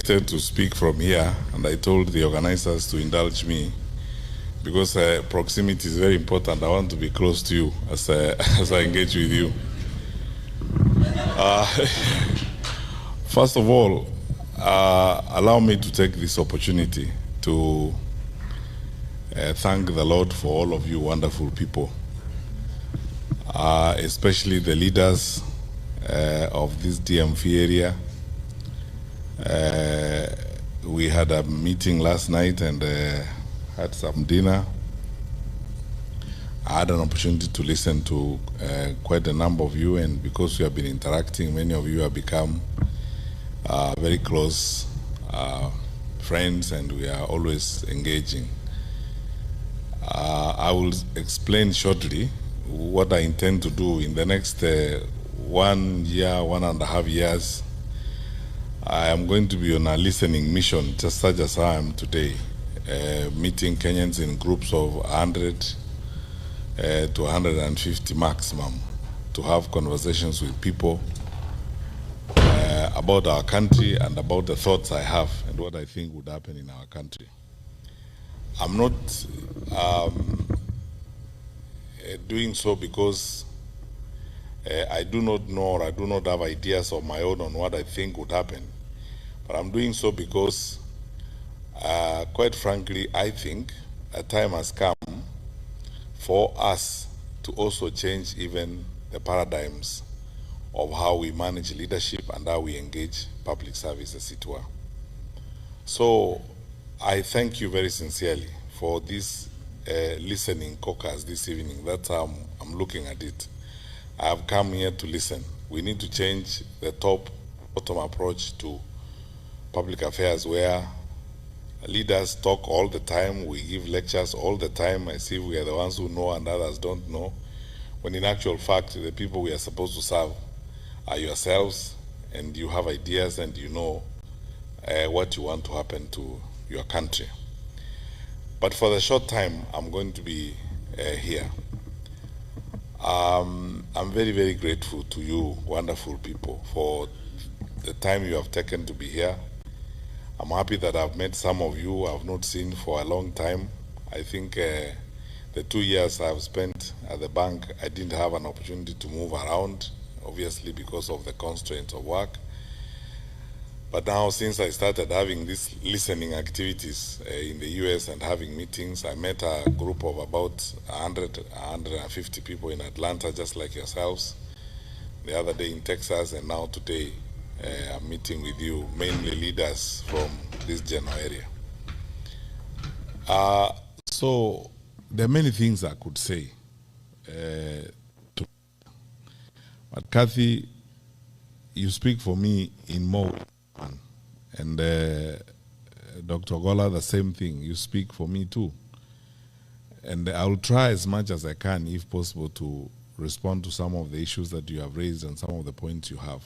invited to speak from here, and I told the organizers to indulge me because proximity is very important. I want to be close to you as I engage with you. First of all, allow me to take this opportunity to thank the Lord for all of you wonderful people, especially the leaders of this DMV area. We had a meeting last night and had some dinner. I had an opportunity to listen to quite a number of you, and because we have been interacting, many of you have become very close friends, and we are always engaging. I will explain shortly what I intend to do in the next 1 year, 1.5 years. I am going to be on a listening mission, just such as I am today, meeting Kenyans in groups of 100 to 150 maximum, to have conversations with people about our country and about the thoughts I have and what I think would happen in our country. I'm not doing so because I do not know, or I do not have ideas of my own on what I think would happen. But I'm doing so because, quite frankly, I think a time has come for us to also change even the paradigms of how we manage leadership and how we engage public service, as it were. So I thank you very sincerely for this listening caucus this evening. That's how I'm looking at it. I have come here to listen. We need to change the top-bottom approach to public affairs, where leaders talk all the time, we give lectures all the time as if we are the ones who know and others don't know, when in actual fact the people we are supposed to serve are yourselves, and you have ideas and you know what you want to happen to your country. But for the short time I'm going to be here, I'm very, very grateful to you wonderful people for the time you have taken to be here. I'm happy that I've met some of you I've not seen for a long time. I think the 2 years I've spent at the bank, I didn't have an opportunity to move around, obviously because of the constraints of work. But now, since I started having these listening activities in the US and having meetings, I met a group of about 100, 150 people in Atlanta, just like yourselves, the other day in Texas, and now today I'm meeting with you, mainly leaders from this general area. So there are many things I could say, but Kathy, you speak for me in more ways, and Dr. Gola, the same thing. You speak for me too, and I will try as much as I can, if possible, to respond to some of the issues that you have raised and some of the points you have.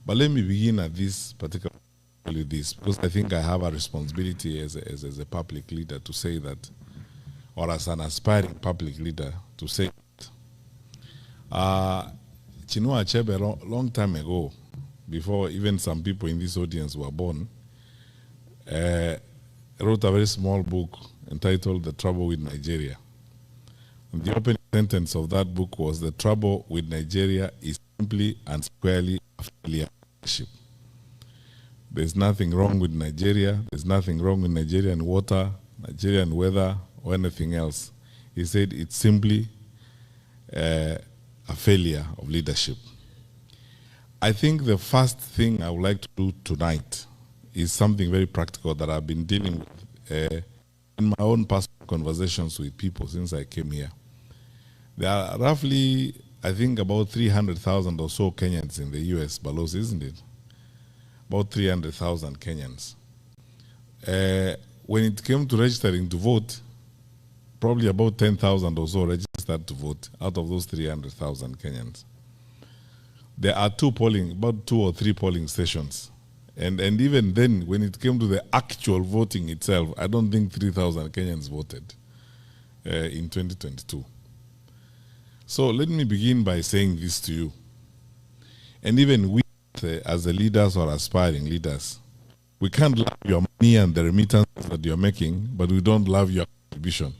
But let me begin at this particular with this, because I think I have a responsibility as a public leader to say that, or as an aspiring public leader to say that. Chinua Achebe, long time ago, before even some people in this audience were born, wrote a very small book entitled The Trouble with Nigeria. And the opening sentence of that book was, "The trouble with Nigeria is simply and squarely a failure of leadership." There's nothing wrong with Nigeria. There's nothing wrong with Nigerian water, Nigerian weather, or anything else. He said it's simply a failure of leadership. I think the first thing I would like to do tonight is something very practical that I've been dealing with in my own personal conversations with people since I came here. There are roughly, I think, about 300,000 or so Kenyans in the US, Balos, isn't it? About 300,000 Kenyans. When it came to registering to vote, probably about 10,000 or so registered to vote out of those 300,000 Kenyans. There are about 2 or 3 polling stations. And even then, when it came to the actual voting itself, I don't think 3,000 Kenyans voted in 2022. So let me begin by saying this to you. And even we, as the leaders or aspiring leaders, We can't love your money and the remittances that you're making, but we don't love your contribution.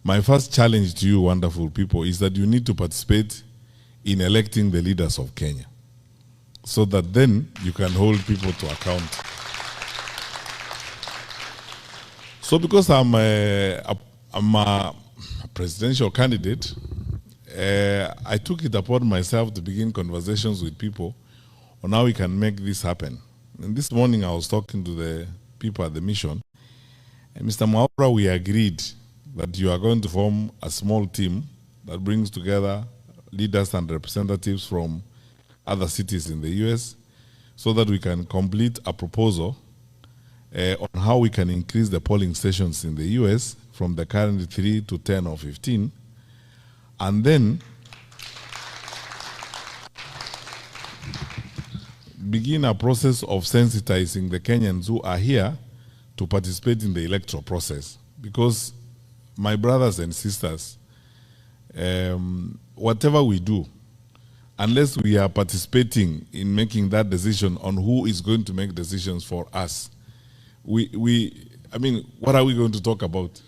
My first challenge to you, wonderful people, is that you need to participate in electing the leaders of Kenya, so that then you can hold people to account. So because I'm a presidential candidate, I took it upon myself to begin conversations with people on how we can make this happen. And this morning I was talking to the people at the mission, and Mr. Mwaura, we agreed that you are going to form a small team that brings together leaders and representatives from other cities in the US, so that we can complete a proposal on how we can increase the polling stations in the US from the current 3 to 10 or 15, and then begin a process of sensitizing the Kenyans who are here to participate in the electoral process. Because, my brothers and sisters, whatever we do, unless we are participating in making that decision on who is going to make decisions for us, I mean, what are we going to talk about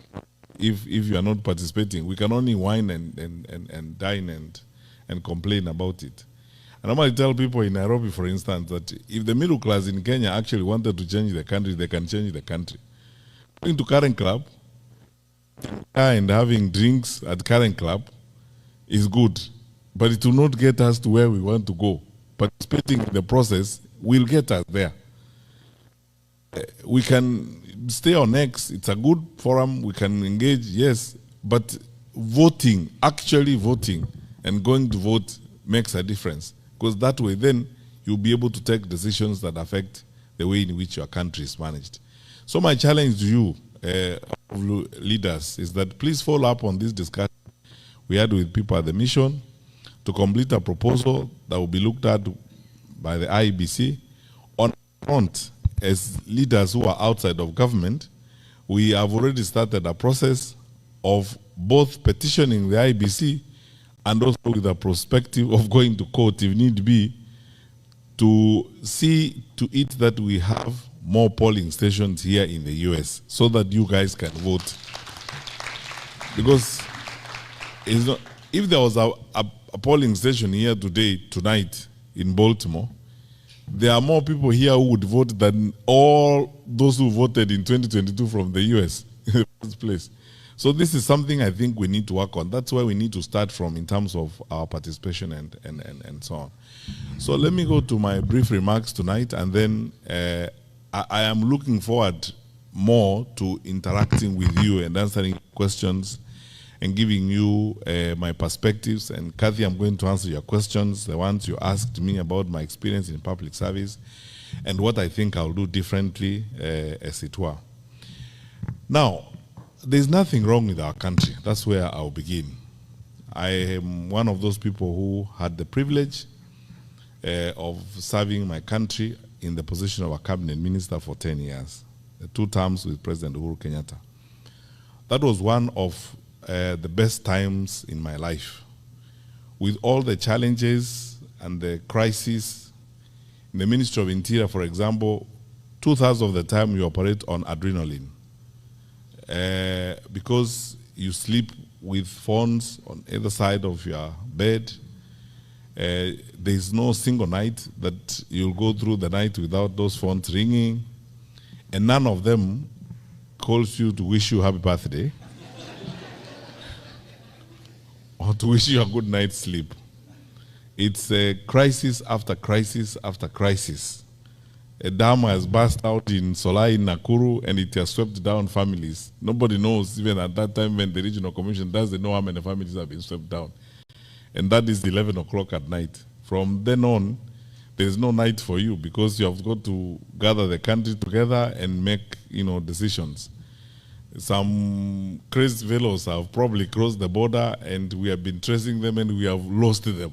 if you are not participating? We can only whine and dine and complain about it. And I might tell people in Nairobi, for instance, that if the middle class in Kenya actually wanted to change the country, they can change the country. Going to Current Club and having drinks at Current Club is good, but it will not get us to where we want to go. Participating in the process will get us there. We can stay on X, it's a good forum, we can engage, yes, but voting, actually voting and going to vote makes a difference. Because that way then you'll be able to take decisions that affect the way in which your country is managed. So my challenge to you, leaders, is that please follow up on this discussion we had with people at the mission to complete a proposal that will be looked at by the IEBC. On front, as leaders who are outside of government, we have already started a process of both petitioning the IEBC and also with a perspective of going to court if need be, to see to it that we have more polling stations here in the US so that you guys can vote. Because it's not, if there was a polling station here tonight in Baltimore, there are more people here who would vote than all those who voted in 2022 from the US in the first place. So this is something I think we need to work on. That's where we need to start from in terms of our participation and so on. So let me go to my brief remarks tonight, and then I am looking forward more to interacting with you and answering questions and giving you my perspectives. And Kathy, I'm going to answer your questions, the ones you asked me about my experience in public service and what I think I'll do differently, as it were. Now, there's nothing wrong with our country. That's where I'll begin. I am one of those people who had the privilege of serving my country in the position of a cabinet minister for 10 years, 2 terms with President Uhuru Kenyatta. That was one of the best times in my life. With all the challenges and the crises, in the Ministry of Interior, for example, 2/3 of the time you operate on adrenaline. Because you sleep with phones on either side of your bed. There's no single night that you'll go through the night without those phones ringing, and none of them calls you to wish you happy birthday or to wish you a good night's sleep. It's a crisis after crisis after crisis. A dam has burst out in Solai, in Nakuru, and it has swept down families. Nobody knows, even at that time when the regional commission doesn't know how many families have been swept down. And that is 11 o'clock at night. From then on, there is no night for you because you have got to gather the country together and make, decisions. Some crazy fellows have probably crossed the border, and we have been tracing them and we have lost them.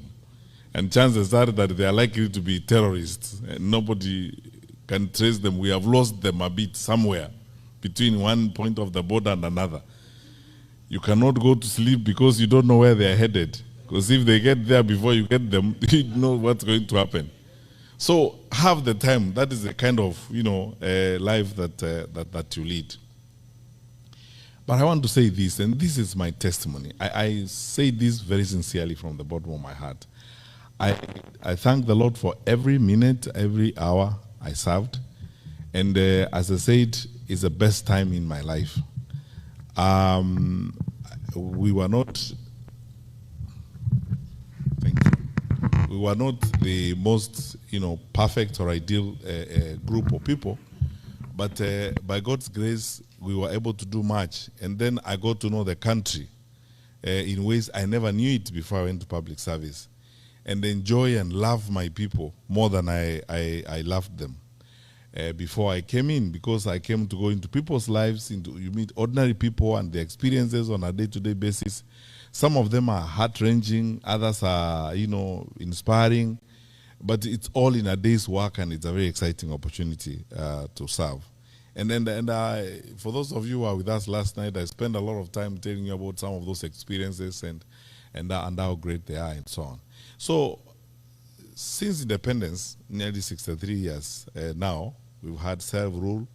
And chances are that they are likely to be terrorists, and nobody can trace them. We have lost them a bit somewhere between one point of the border and another. You cannot go to sleep because you don't know where they are headed. Because if they get there before you get them, you know what's going to happen. So have the time. That is the kind of life that you lead. But I want to say this, and this is my testimony. I say this very sincerely from the bottom of my heart. I thank the Lord for every minute, every hour I served. And as I said, it's the best time in my life. We were not, thank you. We were not the most, perfect or ideal group of people. But by God's grace, we were able to do much. And then I got to know the country in ways I never knew it before I went to public service. And enjoy and love my people more than I loved them before I came in, because I came to go into people's lives, you meet ordinary people and their experiences on a day-to-day basis. Some of them are heart-wrenching, others are, inspiring. But it's all in a day's work, and it's a very exciting opportunity to serve. And for those of you who were with us last night, I spent a lot of time telling you about some of those experiences and how great they are and so on. So, since independence, nearly 63 years now, we've had self-rule,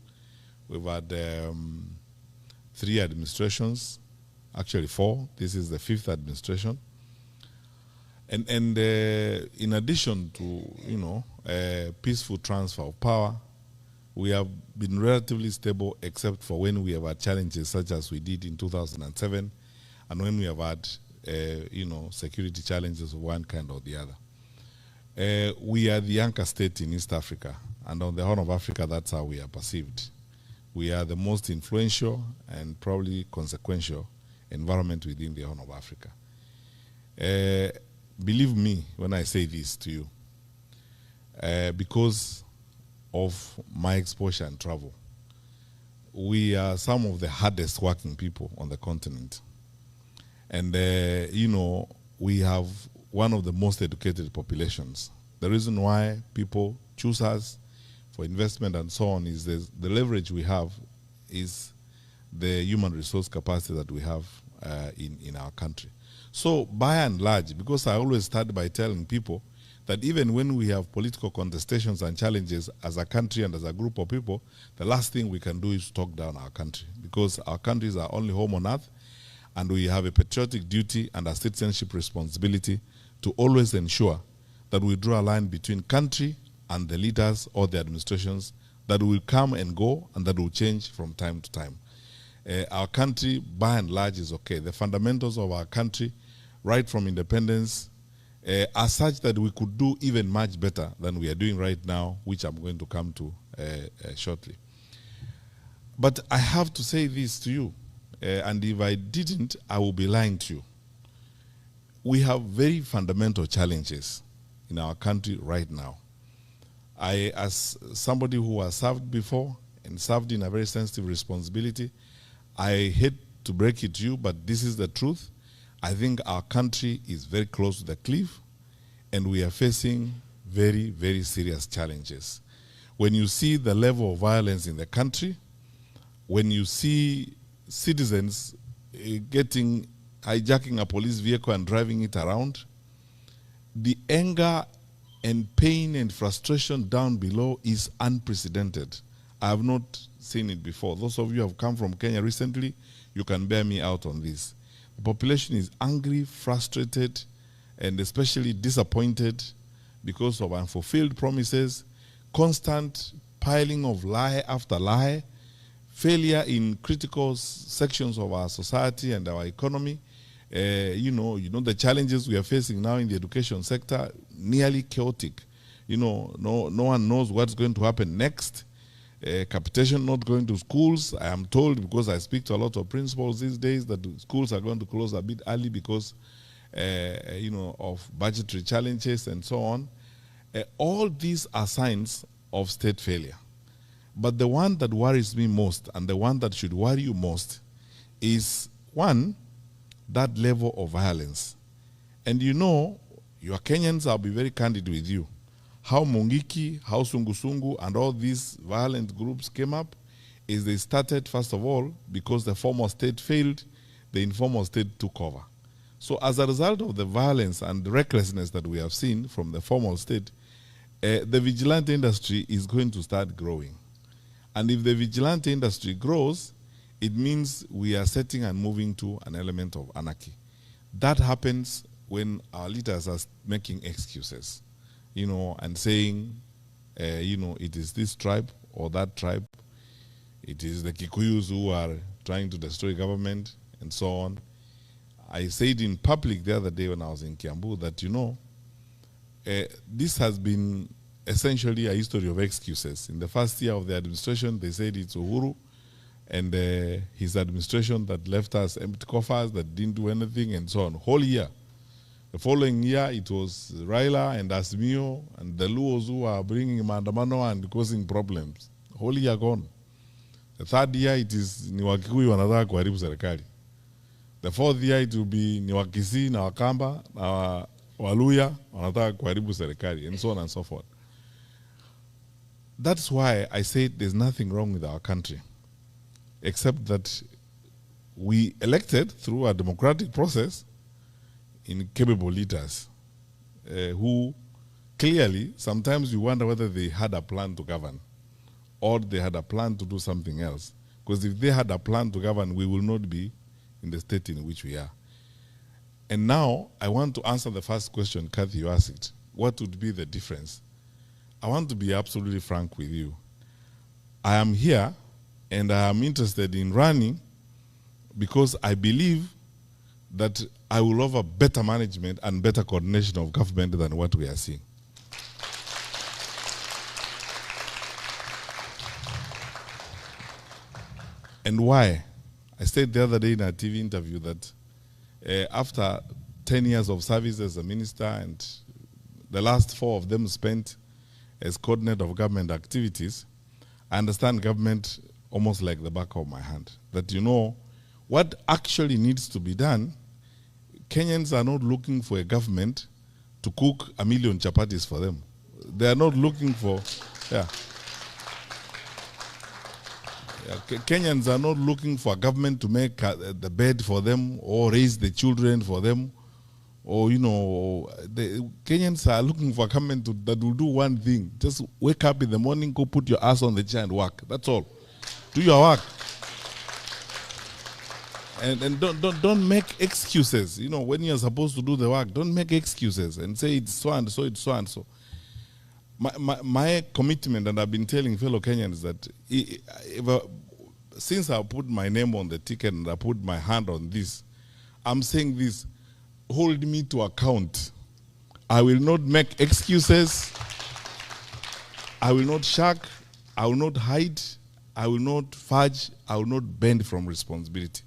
we've had 3 administrations, actually 4. This is the 5th administration. And in addition to peaceful transfer of power, we have been relatively stable, except for when we have had challenges such as we did in 2007, and when we have had security challenges of one kind or the other. We are the anchor state in East Africa, and on the Horn of Africa, that's how we are perceived. We are the most influential and probably consequential environment within the Horn of Africa. Believe me when I say this to you, because of my exposure and travel, we are some of the hardest working people on the continent. And, we have one of the most educated populations. The reason why people choose us for investment and so on is the leverage we have is the human resource capacity that we have in our country. So by and large, because I always start by telling people that even when we have political contestations and challenges as a country and as a group of people, the last thing we can do is talk down our country, because our country is our only home on earth, and we have a patriotic duty and a citizenship responsibility to always ensure that we draw a line between country and the leaders or the administrations that will come and go and that will change from time to time. Our country, by and large, is okay. The fundamentals of our country, right from independence, are such that we could do even much better than we are doing right now, which I'm going to come to shortly. But I have to say this to you, and if I didn't, I will be lying to you. We have very fundamental challenges in our country right now. I, as somebody who has served before and served in a very sensitive responsibility, I hate to break it to you, but this is the truth. I think our country is very close to the cliff, and we are facing very, very serious challenges. When you see the level of violence in the country, when you see citizens hijacking a police vehicle and driving it around, the anger and pain and frustration down below is unprecedented. I have not seen it before. Those of you who have come from Kenya recently, you can bear me out on this. The population is angry, frustrated, and especially disappointed because of unfulfilled promises, constant piling of lie after lie, failure in critical sections of our society and our economy. The challenges we are facing now in the education sector, nearly chaotic. No one knows what's going to happen next. Capitation not going to schools. I am told, because I speak to a lot of principals these days, that schools are going to close a bit early because of budgetary challenges and so on. All these are signs of state failure. But the one that worries me most, and the one that should worry you most, is one, that level of violence. And you are Kenyans, I'll be very candid with you. How Mungiki, how Sungusungu, and all these violent groups came up is they started, first of all, because the formal state failed, the informal state took over. So as a result of the violence and the recklessness that we have seen from the formal state, the vigilante industry is going to start growing. And if the vigilante industry grows, it means we are setting and moving to an element of anarchy. That happens when our leaders are making excuses, and saying, it is this tribe or that tribe, it is the Kikuyus who are trying to destroy government, and so on. I said in public the other day when I was in Kiambu that, this has been essentially a history of excuses. In the first year of the administration, they said it's Uhuru and his administration that left us empty coffers, that didn't do anything, and so on. Whole year. The following year, it was Raila and Asmio and the Luos who are bringing maandamano and causing problems. Whole year gone. The third year, it is ni Wakikuyu wanataka kuharibu serikali. The fourth year, it will be ni Wakisi na Wakamba na Waluya wanataka kuharibu serikali, and so on and so forth. That's why I said there's nothing wrong with our country, except that we elected through a democratic process incapable leaders who clearly, sometimes you wonder whether they had a plan to govern or they had a plan to do something else. Because if they had a plan to govern, we will not be in the state in which we are. And now, I want to answer the first question, Kathy, you asked. What would be the difference? I want to be absolutely frank with you. I am here and I am interested in running because I believe that I will offer better management and better coordination of government than what we are seeing. And why? I said the other day in a TV interview that after 10 years of service as a minister and the last 4 of them spent as coordinator of government activities, I understand government almost like the back of my hand. That what actually needs to be done, Kenyans are not looking for a government to cook 1 million chapatis for them. They are not looking for, Kenyans are not looking for a government to make the bed for them or raise the children for them. Or, the Kenyans are looking for a government that will do one thing. Just wake up in the morning, go put your ass on the chair and work. That's all. Do your work. And don't make excuses. When you're supposed to do the work, don't make excuses and say it's so and so, it's so and so. My commitment, and I've been telling fellow Kenyans that since I put my name on the ticket and I put my hand on this, I'm saying this, hold me to account. I will not make excuses. I will not shirk. I will not hide. I will not fudge. I will not bend from responsibility.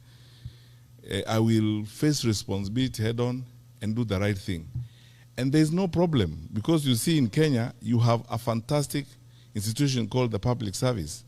I will face responsibility head on and do the right thing. And there's no problem because you see in Kenya, you have a fantastic institution called the public service.